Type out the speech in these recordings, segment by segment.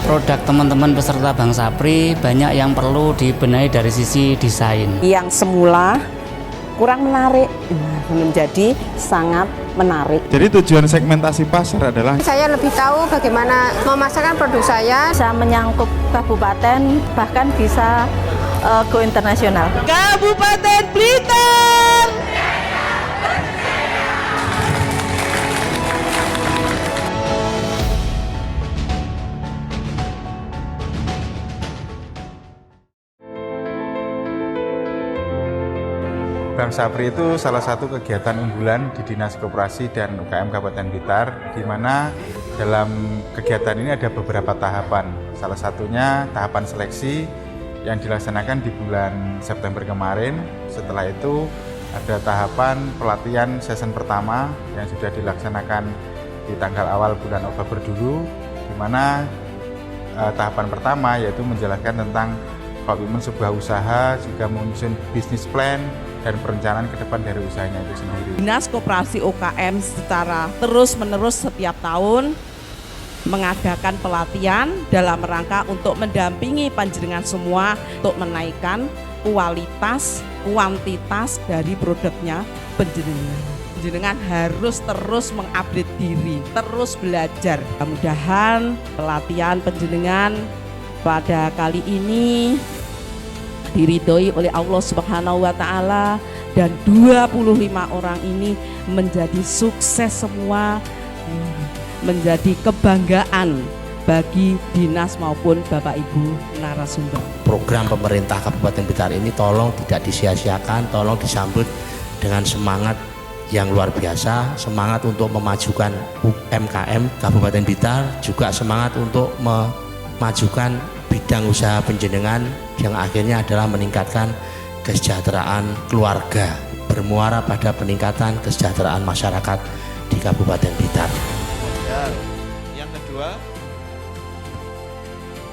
Produk teman-teman peserta Bank Sapri banyak yang perlu dibenahi dari sisi desain. Yang semula kurang menarik menjadi sangat menarik. Jadi tujuan segmentasi pasar adalah saya lebih tahu bagaimana memasarkan produk saya. Bisa menyangkut kabupaten, bahkan bisa go internasional. Kabupaten Blitar. Bank Sapri itu salah satu kegiatan unggulan di Dinas Koperasi dan UKM Kabupaten Blitar, di mana dalam kegiatan ini ada beberapa tahapan. Salah satunya tahapan seleksi yang dilaksanakan di bulan September kemarin. Setelah itu ada tahapan pelatihan season pertama yang sudah dilaksanakan di tanggal awal bulan Oktober dulu, di mana tahapan pertama yaitu menjelaskan tentang komitmen sebuah usaha, juga menyusun bisnis plan dan perencanaan ke depan dari usahanya itu sendiri. Dinas Koperasi UKM secara terus-menerus setiap tahun mengadakan pelatihan dalam rangka untuk mendampingi panjenengan semua untuk menaikkan kualitas, kuantitas dari produknya panjenengan. Panjenengan harus terus mengupdate diri, terus belajar. Mudah-mudahan pelatihan panjenengan pada kali ini diridhoi oleh Allah Subhanahu wa taala dan 25 orang ini menjadi sukses semua, menjadi kebanggaan bagi dinas maupun Bapak Ibu narasumber. Program pemerintah Kabupaten Blitar ini tolong tidak disia-siakan, tolong disambut dengan semangat yang luar biasa, semangat untuk memajukan UMKM Kabupaten Blitar, juga semangat untuk memajukan bidang usaha penjenengan yang akhirnya adalah meningkatkan kesejahteraan keluarga, bermuara pada peningkatan kesejahteraan masyarakat di Kabupaten Blitar. Ya, yang kedua,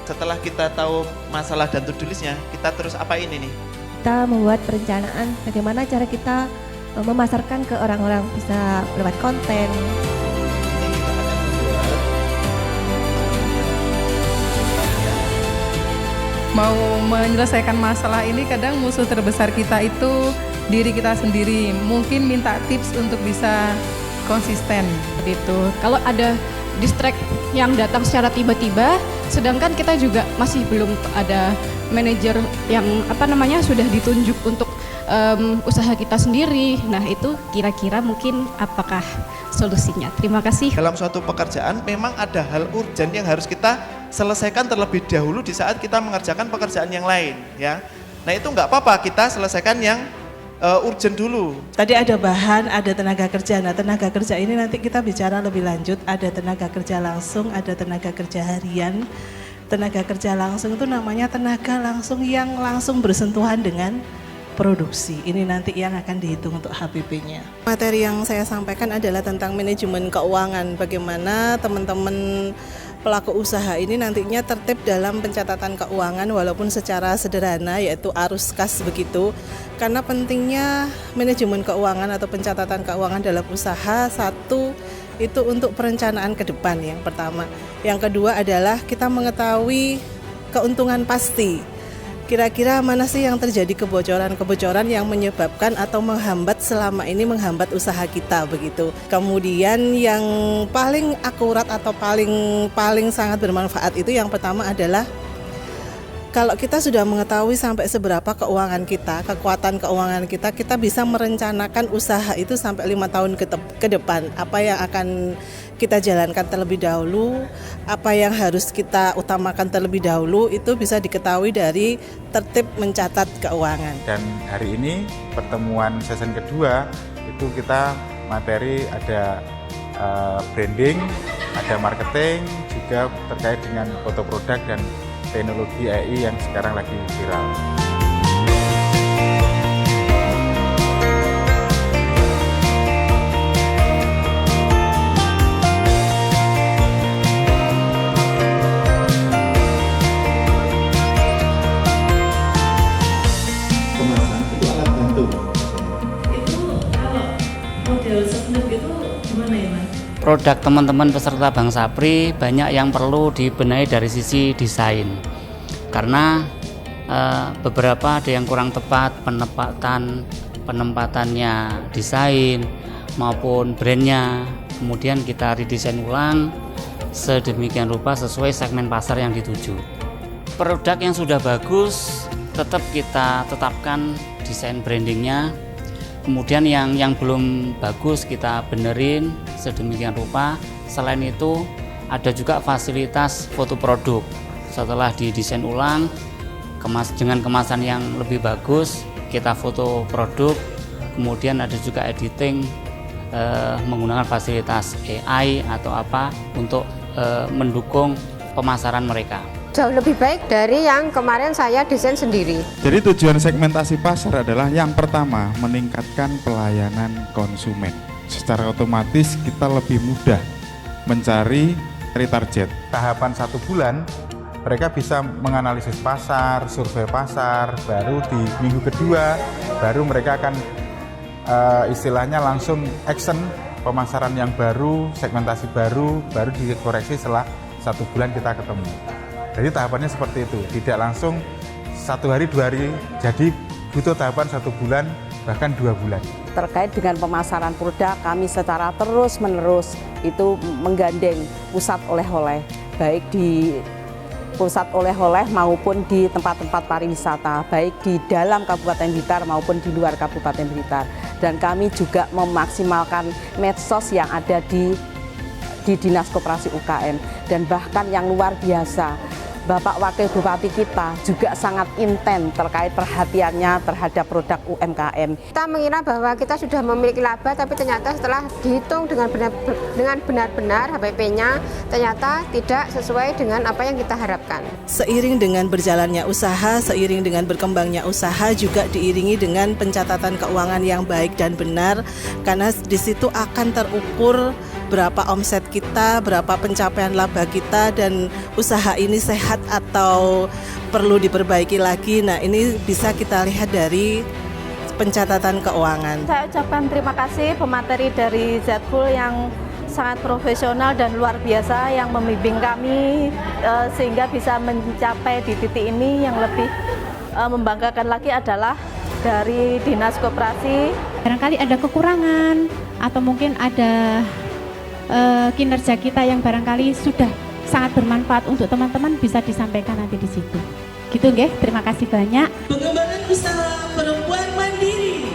setelah kita tahu masalah dan to-do list-nya, kita terus apain ini? Kita membuat perencanaan bagaimana cara kita memasarkan ke orang-orang, bisa lewat konten. Mau menyelesaikan masalah ini, kadang musuh terbesar kita itu diri kita sendiri. Mungkin minta tips untuk bisa konsisten gitu. Kalau ada distract yang datang secara tiba-tiba, sedangkan kita juga masih belum ada manajer yang sudah ditunjuk untuk usaha kita sendiri. Nah, itu kira-kira mungkin apakah solusinya? Terima kasih. Dalam suatu pekerjaan memang ada hal urgent yang harus kita selesaikan terlebih dahulu di saat kita mengerjakan pekerjaan yang lain, ya. Nah, itu nggak apa-apa, kita selesaikan yang urgent dulu. Tadi ada bahan, ada tenaga kerja. Nah, tenaga kerja ini nanti kita bicara lebih lanjut. Ada tenaga kerja langsung, ada tenaga kerja harian. Tenaga kerja langsung itu namanya tenaga langsung yang langsung bersentuhan dengan produksi. Ini nanti yang akan dihitung untuk HPP-nya. Materi yang saya sampaikan adalah tentang manajemen keuangan. Bagaimana teman-teman pelaku usaha ini nantinya tertib dalam pencatatan keuangan walaupun secara sederhana, yaitu arus kas begitu. Karena pentingnya manajemen keuangan atau pencatatan keuangan dalam usaha, satu itu untuk perencanaan ke depan yang pertama. Yang kedua adalah kita mengetahui keuntungan pasti. Kira-kira mana sih yang terjadi kebocoran-kebocoran yang menyebabkan atau menghambat usaha kita begitu. Kemudian yang paling akurat atau paling sangat bermanfaat itu yang pertama adalah kalau kita sudah mengetahui sampai seberapa keuangan kita, kekuatan keuangan kita, kita bisa merencanakan usaha itu sampai 5 tahun ke depan. Apa yang akan kita jalankan terlebih dahulu, apa yang harus kita utamakan terlebih dahulu, itu bisa diketahui dari tertib mencatat keuangan. Dan hari ini pertemuan season kedua itu kita materi ada branding, ada marketing, juga terkait dengan foto produk dan teknologi AI yang sekarang lagi viral. Pemasaran itu alat bantu. Itu kalau model sebelum itu gimana ya Mas? Produk teman-teman peserta Bank Sapri banyak yang perlu dibenahi dari sisi desain, karena beberapa ada yang kurang tepat penempatannya desain maupun brandnya. Kemudian kita redesain ulang sedemikian rupa sesuai segmen pasar yang dituju. Produk yang sudah bagus tetap kita tetapkan desain brandingnya. Kemudian yang belum bagus kita benerin sedemikian rupa. Selain itu ada juga fasilitas foto produk. Setelah didesain ulang dengan kemasan yang lebih bagus, kita foto produk. Kemudian ada juga editing menggunakan fasilitas AI atau apa untuk mendukung pemasaran mereka. Jauh lebih baik dari yang kemarin saya desain sendiri. Jadi tujuan segmentasi pasar adalah yang pertama, meningkatkan pelayanan konsumen. Secara otomatis kita lebih mudah mencari target. Tahapan 1 bulan, mereka bisa menganalisis pasar, survei pasar, baru di minggu kedua, baru mereka akan istilahnya langsung action pemasaran yang baru, segmentasi baru dikoreksi setelah 1 bulan kita ketemu. Jadi tahapannya seperti itu, tidak langsung 1 hari 2 hari, jadi butuh tahapan 1 bulan bahkan 2 bulan. Terkait dengan pemasaran produk, kami secara terus-menerus itu menggandeng pusat oleh-oleh, baik di pusat oleh-oleh maupun di tempat-tempat pariwisata, baik di dalam Kabupaten Blitar maupun di luar Kabupaten Blitar. Dan kami juga memaksimalkan medsos yang ada di Dinas Koperasi UKM, dan bahkan yang luar biasa, Bapak Wakil Bupati kita juga sangat intens terkait perhatiannya terhadap produk UMKM. Kita mengira bahwa kita sudah memiliki laba, tapi ternyata setelah dihitung dengan benar-benar HPP-nya ternyata tidak sesuai dengan apa yang kita harapkan. Seiring dengan berjalannya usaha, seiring dengan berkembangnya usaha juga diiringi dengan pencatatan keuangan yang baik dan benar, karena di situ akan terukur berapa omset kita, berapa pencapaian laba kita, dan usaha ini sehat atau perlu diperbaiki lagi. Nah, ini bisa kita lihat dari pencatatan keuangan. Saya ucapkan terima kasih pemateri dari Zatful yang sangat profesional dan luar biasa yang membimbing kami sehingga bisa mencapai di titik ini. Yang lebih membanggakan lagi adalah dari Dinas Koperasi. Barangkali ada kekurangan atau mungkin ada kinerja kita yang barangkali sudah sangat bermanfaat untuk teman-teman, bisa disampaikan nanti di situ. Gitu nggih, terima kasih banyak. Pengembangan usaha perempuan mandiri.